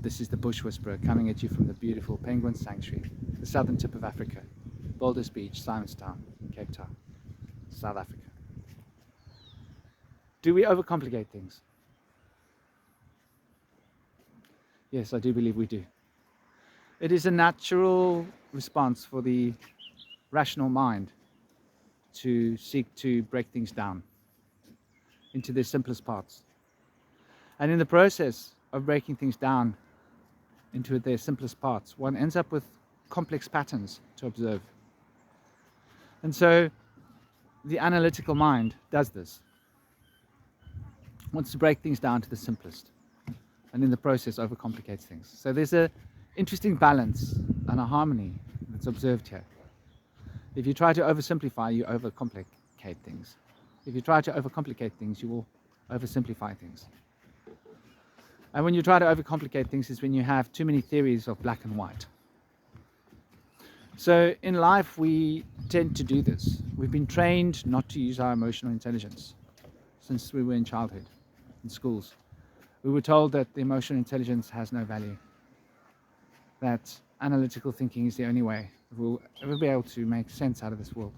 This is the Bush Whisperer coming at you from the beautiful Penguin Sanctuary, the southern tip of Africa, Boulders Beach, Simonstown, Cape Town, South Africa. Do we overcomplicate things? Yes, I do believe we do. It is a natural response for the rational mind to seek to break things down into their simplest parts. And in the process of breaking things down into their simplest parts, one ends up with complex patterns to observe. And so the analytical mind does this. Wants to break things down to the simplest, and in the process overcomplicates things. So there's an interesting balance and a harmony that's observed here. If you try to oversimplify, you overcomplicate things. If you try to overcomplicate things, you will oversimplify things. And when you try to overcomplicate things is when you have too many theories of black and white. So in life we tend to do this. We've been trained not to use our emotional intelligence since we were in childhood, in schools. We were told that the emotional intelligence has no value, that analytical thinking is the only way that we'll ever be able to make sense out of this world.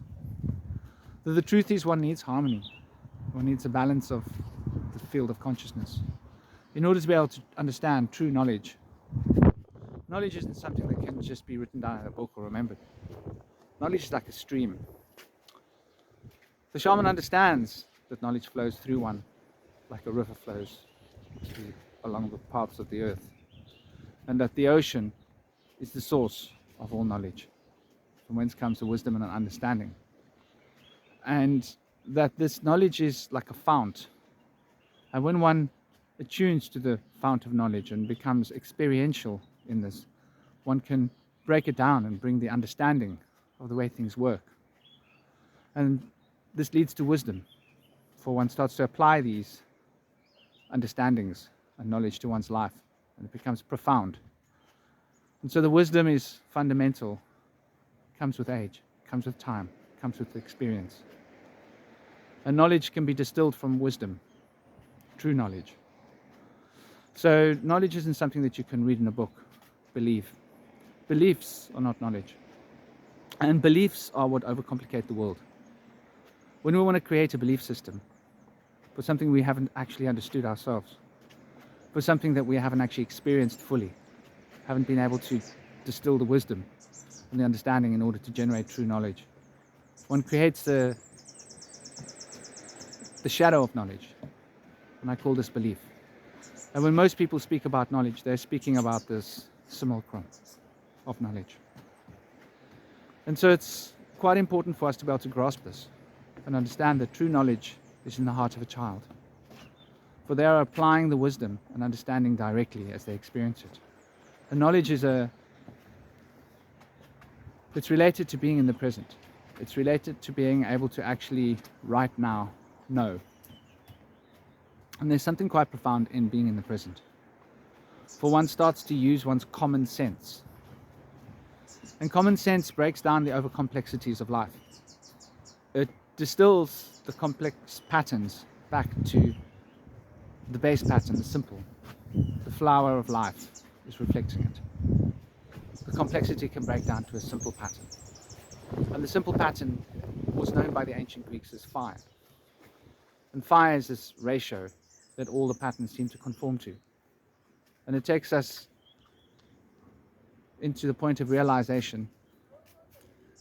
But the truth is one needs harmony. One needs a balance of the field of consciousness in order to be able to understand true knowledge. Knowledge isn't something that can just be written down in a book or remembered. Knowledge is like a stream. The shaman understands that knowledge flows through one like a river flows along the paths of the earth, and that the ocean is the source of all knowledge, from whence comes the wisdom and understanding, and that this knowledge is like a fount, and when one attunes to the fount of knowledge and becomes experiential in this, one can break it down and bring the understanding of the way things work, and this leads to wisdom, for one starts to apply these understandings and knowledge to one's life, and it becomes profound. And so the wisdom is fundamental, comes with age, comes with time, comes with experience. And knowledge can be distilled from wisdom, true knowledge. So knowledge isn't something that you can read in a book, believe. Beliefs are not knowledge. And beliefs are what overcomplicate the world. When we want to create a belief system for something we haven't actually understood ourselves, for something that we haven't actually experienced fully, haven't been able to distill the wisdom and the understanding in order to generate true knowledge, one creates the shadow of knowledge, and I call this belief. And when most people speak about knowledge, they're speaking about this simulacrum of knowledge. And so it's quite important for us to be able to grasp this and understand that true knowledge is in the heart of a child, for they are applying the wisdom and understanding directly as they experience it. And knowledge is it's related to being in the present. It's related to being able to actually right now know. And there's something quite profound in being in the present, for one starts to use one's common sense, and common sense breaks down the overcomplexities of life. It distills the complex patterns back to the base pattern, the simple. The flower of life is reflecting it. The complexity can break down to a simple pattern. And the simple pattern was known by the ancient Greeks as fire. And fire is this ratio that all the patterns seem to conform to. And it takes us into the point of realization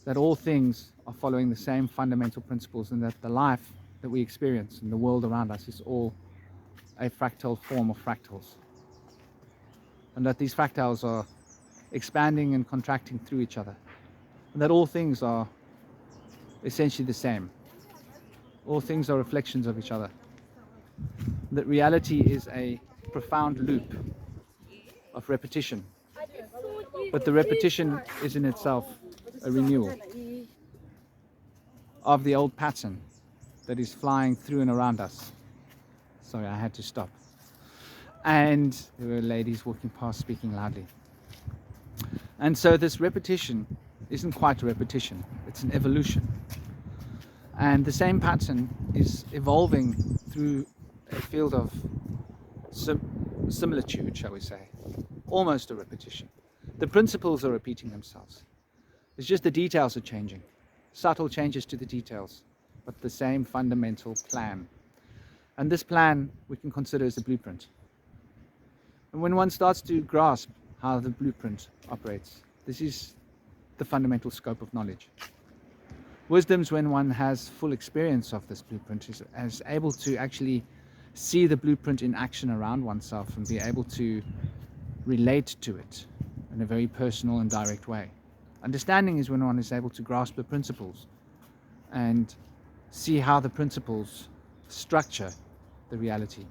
that all things are following the same fundamental principles, and that the life that we experience and the world around us is all a fractal form of fractals. And that these fractals are expanding and contracting through each other. And that all things are essentially the same. All things are reflections of each other. That reality is a profound loop of repetition. But the repetition is in itself a renewal of the old pattern that is flying through and around us. Sorry, I had to stop. And there were ladies walking past speaking loudly. And so this repetition isn't quite a repetition, it's an evolution. And the same pattern is evolving through a field of similitude, shall we say. almost a repetition. The principles are repeating themselves. It's just the details are changing. Subtle changes to the details, but the same fundamental plan. And this plan we can consider as a blueprint. And when one starts to grasp how the blueprint operates, this is the fundamental scope of knowledge. Wisdom's when one has full experience of this blueprint, is able to actually see the blueprint in action around oneself and be able to relate to it in a very personal and direct way. Understanding is when one is able to grasp the principles and see how the principles structure the reality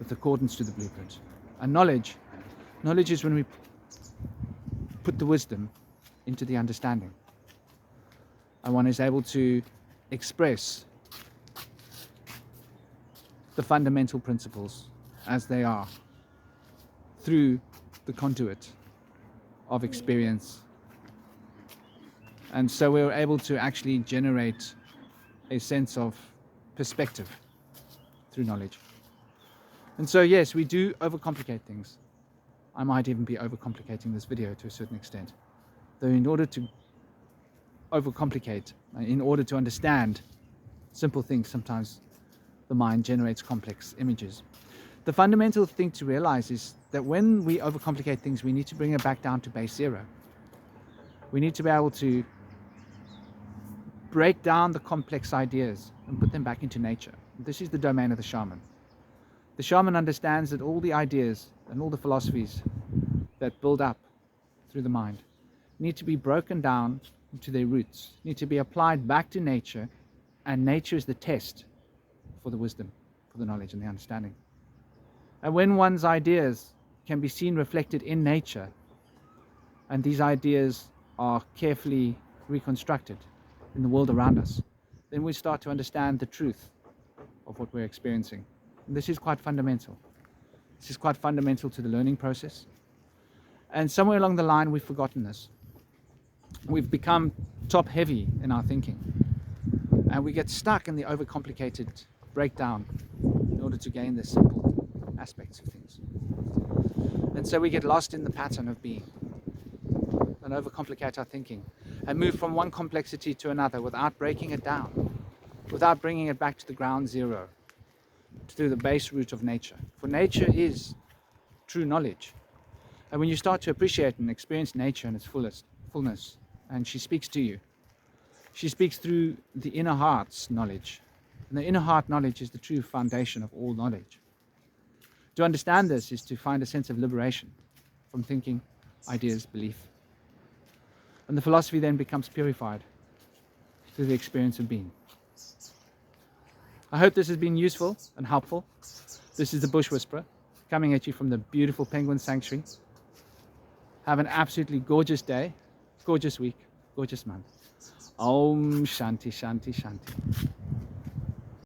with accordance to the blueprint. And knowledge is when we put the wisdom into the understanding. And one is able to express the fundamental principles as they are through the conduit of experience. And so we're able to actually generate a sense of perspective through knowledge. And so yes, we do overcomplicate things. I might even be overcomplicating this video to a certain extent. Though in order to overcomplicate, in order to understand simple things, sometimes the mind generates complex images. The fundamental thing to realize is that when we overcomplicate things, we need to bring it back down to base zero. We need to be able to break down the complex ideas and put them back into nature. This is the domain of the shaman. The shaman understands that all the ideas and all the philosophies that build up through the mind need to be broken down to their roots, need to be applied back to nature, and nature is the test for the wisdom, for the knowledge and the understanding. And when one's ideas can be seen reflected in nature, and these ideas are carefully reconstructed in the world around us, then we start to understand the truth of what we're experiencing. And this is quite fundamental. This is quite fundamental to the learning process. And somewhere along the line, we've forgotten this. We've become top heavy in our thinking, and we get stuck in the overcomplicated breakdown in order to gain the simple aspects of things. And so we get lost in the pattern of being and overcomplicate our thinking and move from one complexity to another without breaking it down, without bringing it back to the ground zero, to the base root of nature. For nature is true knowledge. And when you start to appreciate and experience nature in its fullness, and she speaks to you, she speaks through the inner heart's knowledge. And the inner heart knowledge is the true foundation of all knowledge. To understand this is to find a sense of liberation from thinking, ideas, belief. And the philosophy then becomes purified through the experience of being. I hope this has been useful and helpful. This is the Bush Whisperer, coming at you from the beautiful Penguin Sanctuary. Have an absolutely gorgeous day, gorgeous week, gorgeous month. Om Shanti Shanti Shanti.